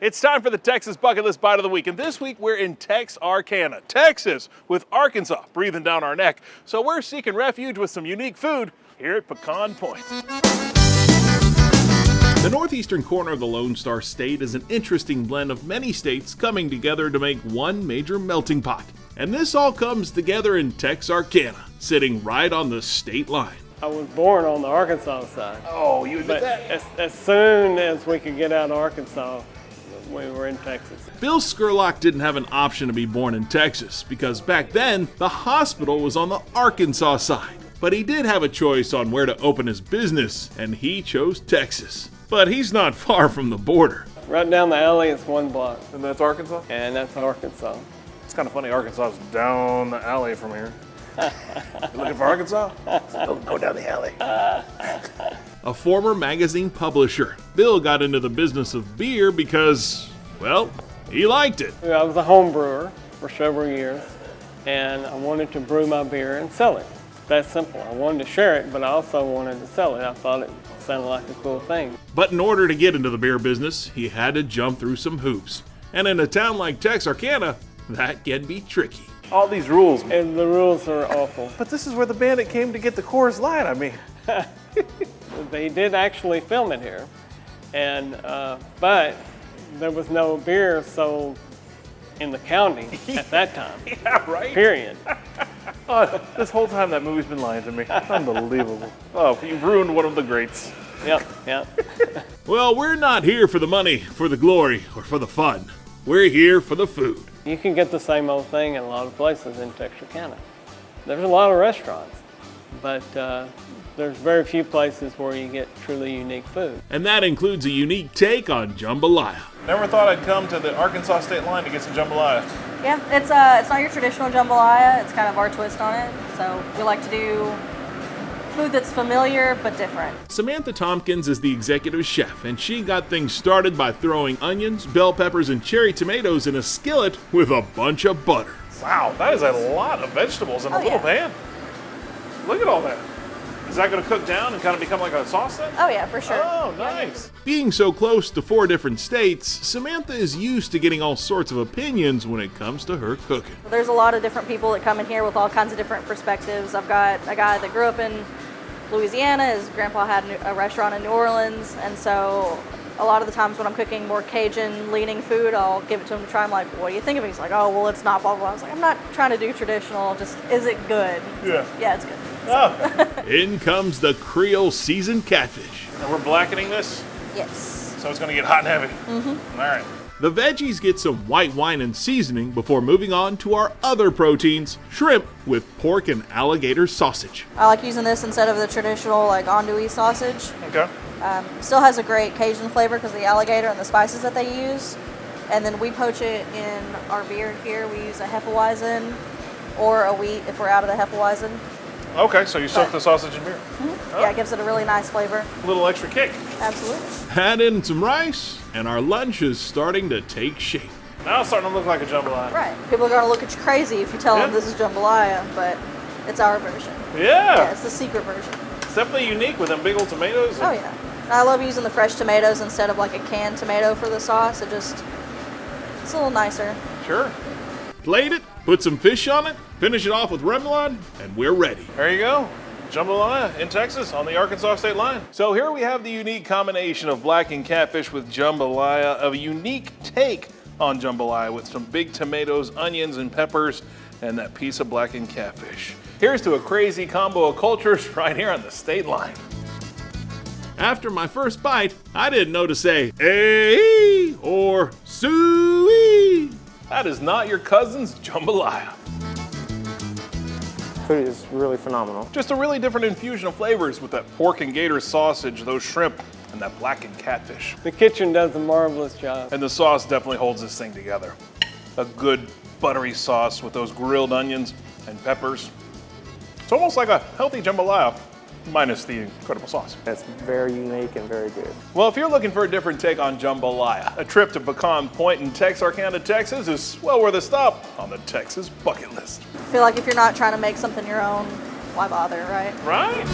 It's time for the Texas Bucket List Bite of the Week, and this week we're in Texarkana, Texas, with Arkansas breathing down our neck. So we're seeking refuge with some unique food here at Pecan Point. The northeastern corner of the Lone Star State is an interesting blend of many states coming together to make one major melting pot. And this all comes together in Texarkana, sitting right on the state line. I was born on the Arkansas side. Oh, you admit that? As soon as we could get out of Arkansas, we were in Texas. Bill Skurlock didn't have an option to be born in Texas because back then, the hospital was on the Arkansas side. But he did have a choice on where to open his business, and he chose Texas. But he's not far from the border. Right down the alley, it's 1 block. And that's Arkansas? And that's Arkansas. It's kind of funny, Arkansas is down the alley from here. You looking for Arkansas? Go down the alley. A former magazine publisher, Bill got into the business of beer because, well, he liked it. I was a home brewer for several years, and I wanted to brew my beer and sell it. That's simple. I wanted to share it, but I also wanted to sell it. I thought it sounded like a cool thing. But in order to get into the beer business, he had to jump through some hoops. And in a town like Texarkana, that can be tricky. All these rules. And the rules are awful. But this is where the bandit came to get the Coors Light, I mean. They did actually film it here, and but there was no beer sold in the county at that time. Yeah, right? Period. Oh, this whole time that movie's been lying to me. Unbelievable. Oh, you've ruined one of the greats. Yep. Well, we're not here for the money, for the glory, or for the fun. We're here for the food. You can get the same old thing in a lot of places in Texarkana. There's a lot of restaurants, but there's very few places where you get truly unique food. And that includes a unique take on jambalaya. Never thought I'd come to the Arkansas state line to get some jambalaya. Yeah, it's not your traditional jambalaya. It's kind of our twist on it. So we like to do food that's familiar but different. Samantha Tompkins is the executive chef, and she got things started by throwing onions, bell peppers, and cherry tomatoes in a skillet with a bunch of butter. Wow, that is a lot of vegetables in a little pan. Look at all that. Is that going to cook down and kind of become like a sauce then? Oh yeah, for sure. Oh, nice. Being so close to 4 different states, Samantha is used to getting all sorts of opinions when it comes to her cooking. There's a lot of different people that come in here with all kinds of different perspectives. I've got a guy that grew up in Louisiana. His grandpa had a restaurant in New Orleans, and so a lot of the times when I'm cooking more Cajun-leaning food, I'll give it to him to try. I'm like, what do you think of it? He's like, oh, well, it's not blah, blah, blah. I was like, I'm not trying to do traditional, just, is it good? Yeah, it's good. Oh. In comes the Creole seasoned catfish. And we're blackening this? Yes. So it's going to get hot and heavy? Mm-hmm. All right. The veggies get some white wine and seasoning before moving on to our other proteins, shrimp with pork and alligator sausage. I like using this instead of the traditional like andouille sausage. Okay. Still has a great Cajun flavor because of the alligator and the spices that they use. And then we poach it in our beer here. We use a Hefeweizen or a wheat if we're out of the Hefeweizen. Okay, so you soak the sausage in beer. Mm-hmm. Oh. Yeah, it gives it a really nice flavor. A little extra kick. Absolutely. Add in some rice, and our lunch is starting to take shape. Now it's starting to look like a jambalaya. Right. People are going to look at you crazy if you tell them this is jambalaya, but it's our version. Yeah. It's the secret version. It's definitely unique with them big old tomatoes. Oh, yeah. And I love using the fresh tomatoes instead of like a canned tomato for the sauce. It's a little nicer. Sure. Plate it, put some fish on it, finish it off with remoulade, and we're ready. There you go. Jambalaya in Texas on the Arkansas state line. So here we have the unique combination of blackened catfish with jambalaya, a unique take on jambalaya with some big tomatoes, onions, and peppers, and that piece of blackened catfish. Here's to a crazy combo of cultures right here on the state line. After my first bite, I didn't know to say, "Hey" or "Suey." That is not your cousin's jambalaya. Food is really phenomenal. Just a really different infusion of flavors with that pork and gator sausage, those shrimp, and that blackened catfish. The kitchen does a marvelous job. And the sauce definitely holds this thing together. A good buttery sauce with those grilled onions and peppers. It's almost like a healthy jambalaya, minus the incredible sauce. It's very unique and very good. Well, if you're looking for a different take on jambalaya, a trip to Pecan Point in Texarkana, Texas is well worth a stop on the Texas bucket list. I feel like if you're not trying to make something your own, why bother, right? Right?